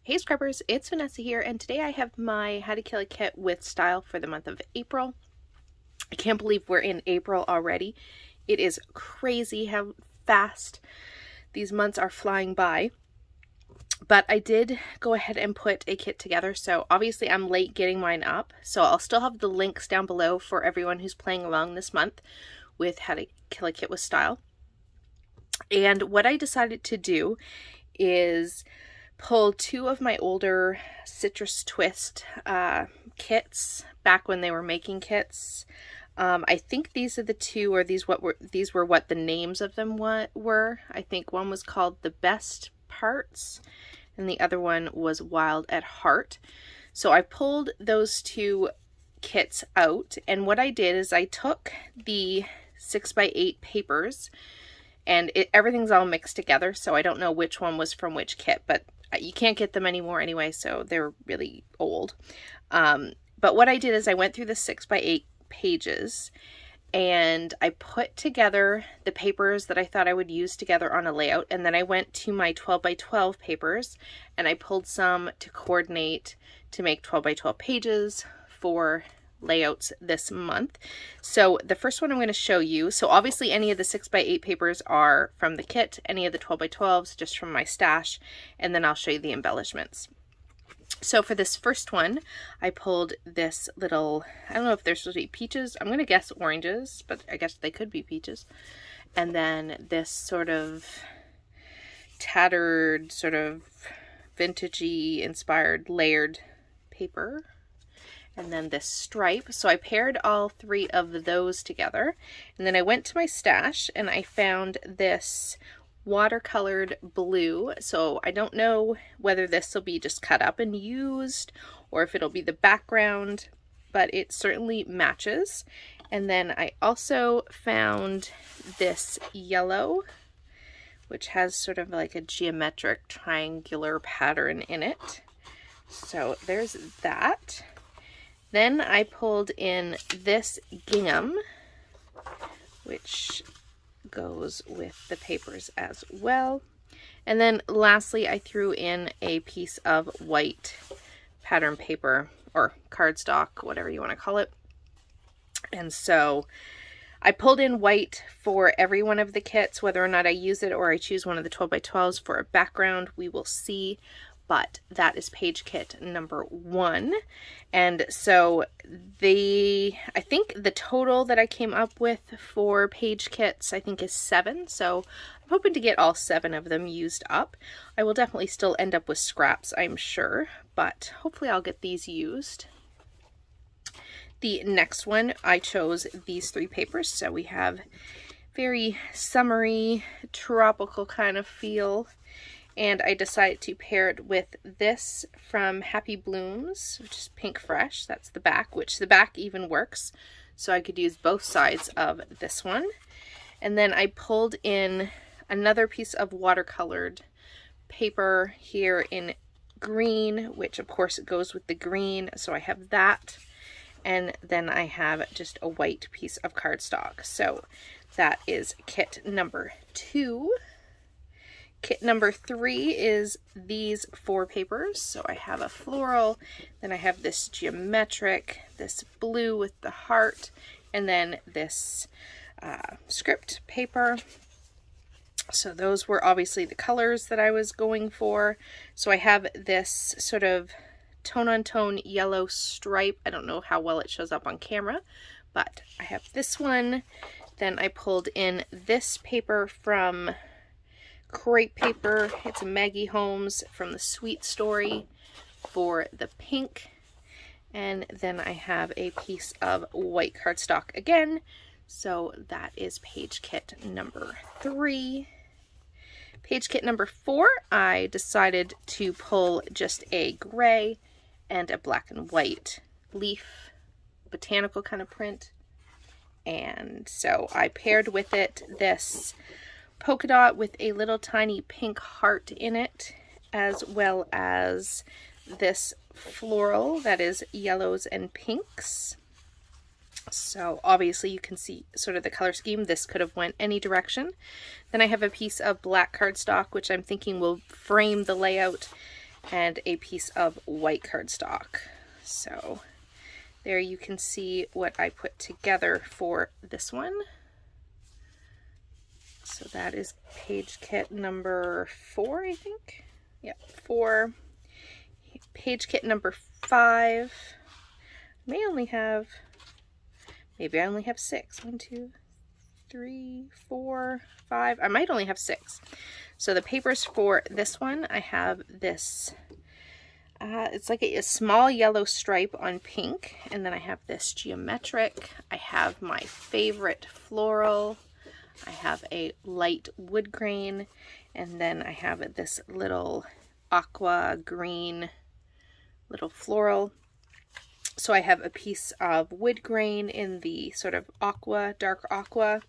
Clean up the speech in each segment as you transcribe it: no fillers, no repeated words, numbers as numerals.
Hey Scrubbers, it's Vanessa here, and today I have my How to Kill a Kit with style for the month of April. I can't believe we're in April already. It is crazy how fast these months are flying by. But I did go ahead and put a kit together, so obviously I'm late getting mine up. So I'll still have the links down below for everyone who's playing along this month with How to Kill a Kit with style. And what I decided to do is pull two of my older Citrus Twist kits back when they were making kits. I think these are the two, or these were what the names of them were. I think one was called The Best Parts and the other one was Wild at Heart. So I pulled those two kits out, and what I did is I took the 6x8 papers, and everything's all mixed together, so I don't know which one was from which kit, but you can't get them anymore anyway, so they're really old. But what I did is I went through the 6x8 pages and I put together the papers that I thought I would use together on a layout, and then I went to my 12x12 papers and I pulled some to coordinate to make 12x12 pages for layouts this month. So the first one I'm going to show you, so obviously any of the 6x8 papers are from the kit, any of the 12x12s just from my stash, and then I'll show you the embellishments. So for this first one, I pulled this little, I don't know if they're supposed to be peaches, I'm going to guess oranges, but I guess they could be peaches, and then this sort of tattered, sort of vintagey inspired layered paper, and then this stripe. So I paired all three of those together, and then I went to my stash and I found this watercolored blue. So I don't know whether this will be just cut up and used or if it'll be the background, but it certainly matches. And then I also found this yellow, which has sort of like a geometric triangular pattern in it. So there's that. Then I pulled in this gingham, which goes with the papers as well. And then lastly, I threw in a piece of white pattern paper or cardstock, whatever you want to call it. And so I pulled in white for every one of the kits. Whether or not I use it or I choose one of the 12x12s for a background, we will see. But that is page kit number 1. And so I think the total that I came up with for page kits, I think, is 7. So I'm hoping to get all 7 of them used up. I will definitely still end up with scraps, I'm sure, but hopefully I'll get these used. The next one, I chose these 3 papers. So we have very summery, tropical kind of feel. And I decided to pair it with this from Happy Blooms, which is Pink Fresh. That's the back, which the back even works. So I could use both sides of this one. And then I pulled in another piece of watercolored paper here in green, which of course it goes with the green. So I have that. And then I have just a white piece of cardstock. So that is kit number 2. Kit number 3 is these 4 papers. So I have a floral, then I have this geometric, this blue with the heart, and then this script paper. So those were obviously the colors that I was going for. So I have this sort of tone-on-tone yellow stripe. I don't know how well it shows up on camera, but I have this one. Then I pulled in this paper from Crepe Paper. It's a Maggie Holmes from the Sweet Story for the pink. And then I have a piece of white cardstock again. So that is page kit number 3. Page kit number 4, I decided to pull just a gray and a black and white leaf botanical kind of print. And so I paired with it this polka dot with a little tiny pink heart in it, as well as this floral that is yellows and pinks. So obviously you can see sort of the color scheme. This could have went any direction. Then I have a piece of black cardstock, which I'm thinking will frame the layout. and a piece of white cardstock. So there you can see what I put together for this one. So that is page kit number 4, I think. Yep, 4. Page kit number 5. Maybe I only have 6. 1, 2, 3, 4, 5. I might only have 6. So the papers for this one, I have this, it's like a small yellow stripe on pink, and then I have this geometric. I have my favorite floral. I have a light wood grain, and then I have this little aqua green little floral. So I have a piece of wood grain in the sort of aqua, dark aqua.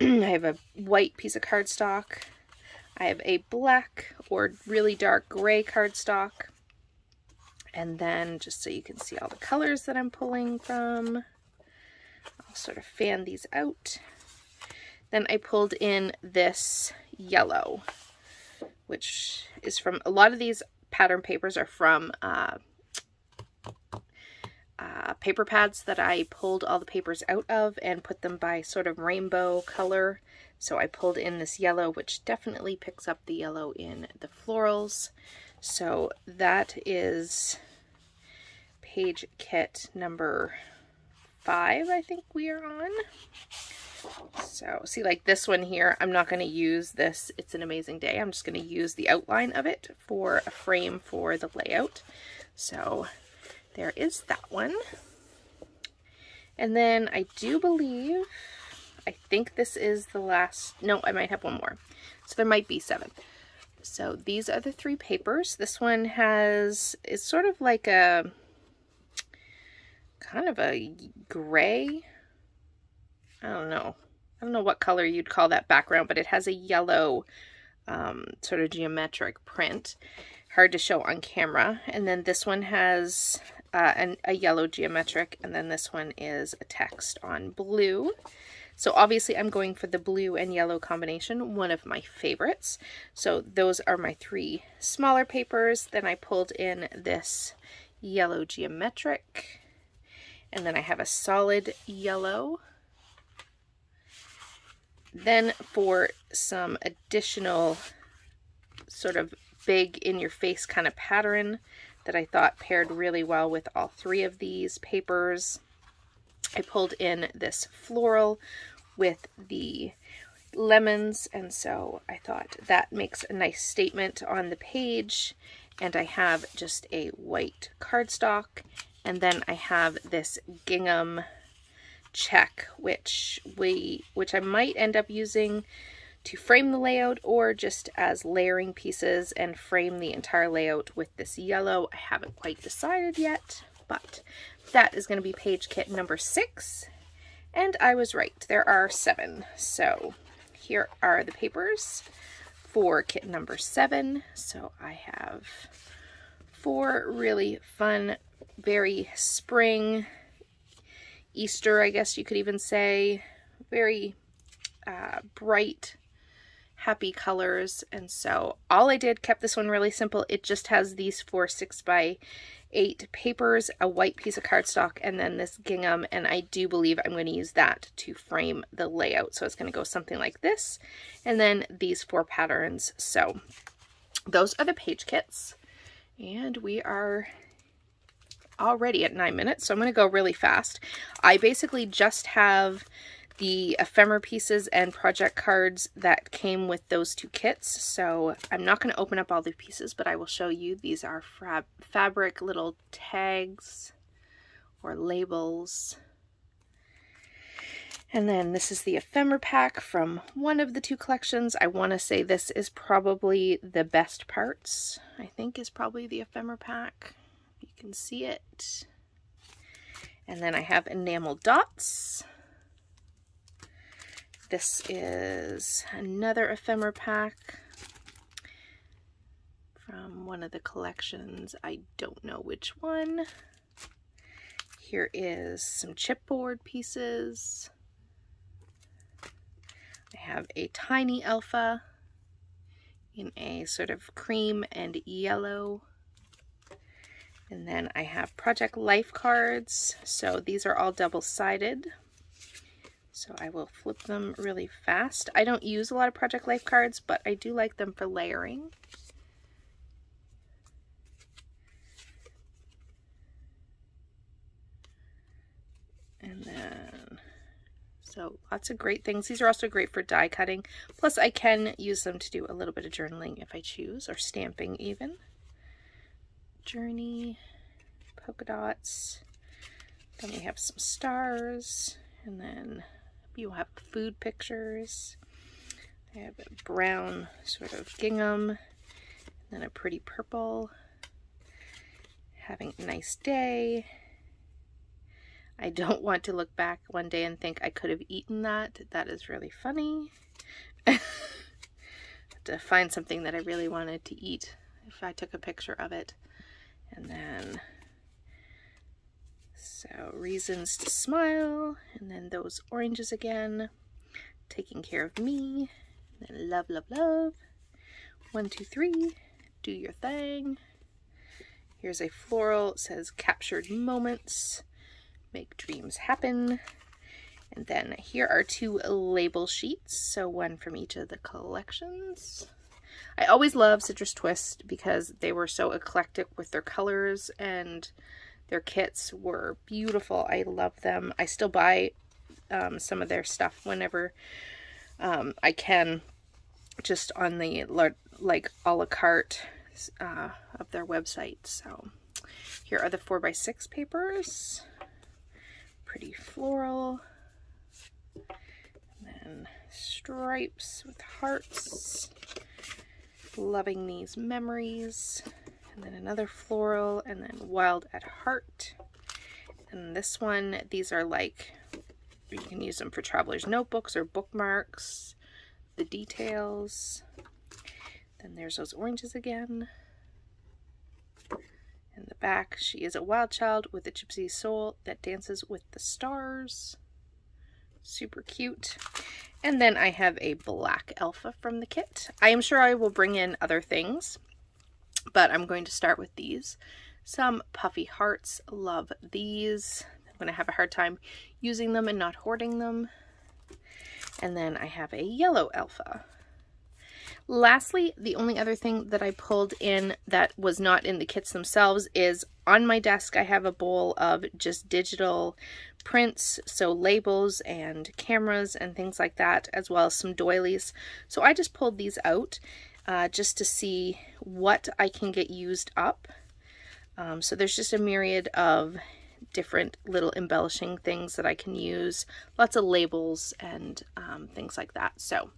I have a white piece of cardstock. I have a black or really dark gray cardstock. And then just so you can see all the colors that I'm pulling from, I'll sort of fan these out. Then I pulled in this yellow, which is from, a lot of these pattern papers are from paper pads that I pulled all the papers out of and put them by sort of rainbow color. So I pulled in this yellow, which definitely picks up the yellow in the florals. So that is page kit number 5, I think we are on. So see, like this one here, I'm not going to use this It's an Amazing Day. I'm just going to use the outline of it for a frame for the layout. So there is that one. And then I do believe, I think this is the last, no, I might have one more. So there might be 7. So these are the 3 papers. This one has, it's sort of like a, kind of a gray, I don't know what color you'd call that background, but it has a yellow sort of geometric print. Hard to show on camera. And then this one has a yellow geometric, and then this one is a text on blue. So obviously I'm going for the blue and yellow combination, one of my favorites. So those are my 3 smaller papers. Then I pulled in this yellow geometric, and then I have a solid yellow. Then for some additional sort of big in-your-face kind of pattern that I thought paired really well with all 3 of these papers, I pulled in this floral with the lemons, and so I thought that makes a nice statement on the page. And I have just a white cardstock, and then I have this gingham check, which I might end up using to frame the layout, or just as layering pieces and frame the entire layout with this yellow. I haven't quite decided yet, but that is going to be page kit number 6. And I was right, there are 7. So here are the papers for kit number 7. So I have 4 really fun, very spring, Easter, I guess you could even say, very bright, happy colors. And so all I did, kept this one really simple. It just has these 4 6x8 papers, a white piece of cardstock, and then this gingham, and I do believe I'm going to use that to frame the layout. So it's going to go something like this, and then these 4 patterns. So those are the page kits, and we are already at 9 minutes, so I'm going to go really fast. I basically just have the ephemera pieces and project cards that came with those 2 kits, so I'm not going to open up all the pieces, but I will show you. These are fabric little tags or labels. And then this is the ephemera pack from one of the 2 collections. I want to say this is probably the best parts, I think, is probably the ephemera pack. You can see it. And then I have enamel dots. This is another ephemera pack from one of the collections. I don't know which one. Here is some chipboard pieces. I have a tiny alpha in a sort of cream and yellow. And then I have Project Life cards. So these are all double-sided. So I will flip them really fast. I don't use a lot of Project Life cards, but I do like them for layering. And then, so lots of great things. These are also great for die cutting. Plus I can use them to do a little bit of journaling if I choose, or stamping even. Journey, polka dots. Then we have some stars, and then you have food pictures. I have a brown sort of gingham, and then a pretty purple. Having a nice day. I don't want to look back one day and think I could have eaten that. That is really funny. To find something that I really wanted to eat if I took a picture of it. And then, so reasons to smile, and then those oranges again, taking care of me, and then love, love, love. 1, 2, 3, do your thing. Here's a floral, it says captured moments, make dreams happen. And then here are 2 label sheets, so one from each of the collections. I always love Citrus Twist because they were so eclectic with their colors, and their kits were beautiful. I love them. I still buy some of their stuff whenever I can, just on the like a la carte of their website. So here are the 4x6 papers. Pretty floral. And then stripes with hearts. Loving these memories. And then another floral, and then wild at heart. And this one, these are like, you can use them for traveler's notebooks or bookmarks. The details. Then there's those oranges again. In the back, she is a wild child with a gypsy soul that dances with the stars. Super cute. And then I have a black alpha from the kit. I am sure I will bring in other things, but I'm going to start with these. Some puffy hearts. Love these. I'm going to have a hard time using them and not hoarding them. And then I have a yellow alpha. Lastly, the only other thing that I pulled in that was not in the kits themselves is on my desk I have a bowl of just digital prints, so labels and cameras and things like that, as well as some doilies. So I just pulled these out just to see what I can get used up. So there's just a myriad of different little embellishing things that I can use, lots of labels and things like that. So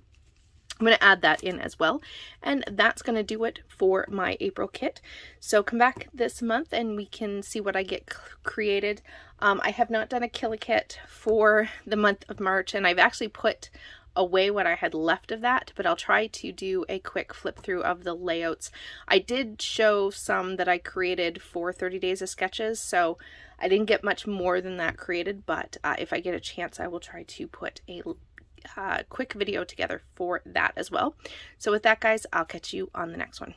I'm going to add that in as well, and that's going to do it for my April kit. So come back this month and we can see what I get created. I have not done a killer kit for the month of March, and I've actually put away what I had left of that, but I'll try to do a quick flip through of the layouts. I did show some that I created for 30 Days of Sketches, so I didn't get much more than that created, but if I get a chance I will try to put a quick video together for that as well. So with that, guys, I'll catch you on the next one.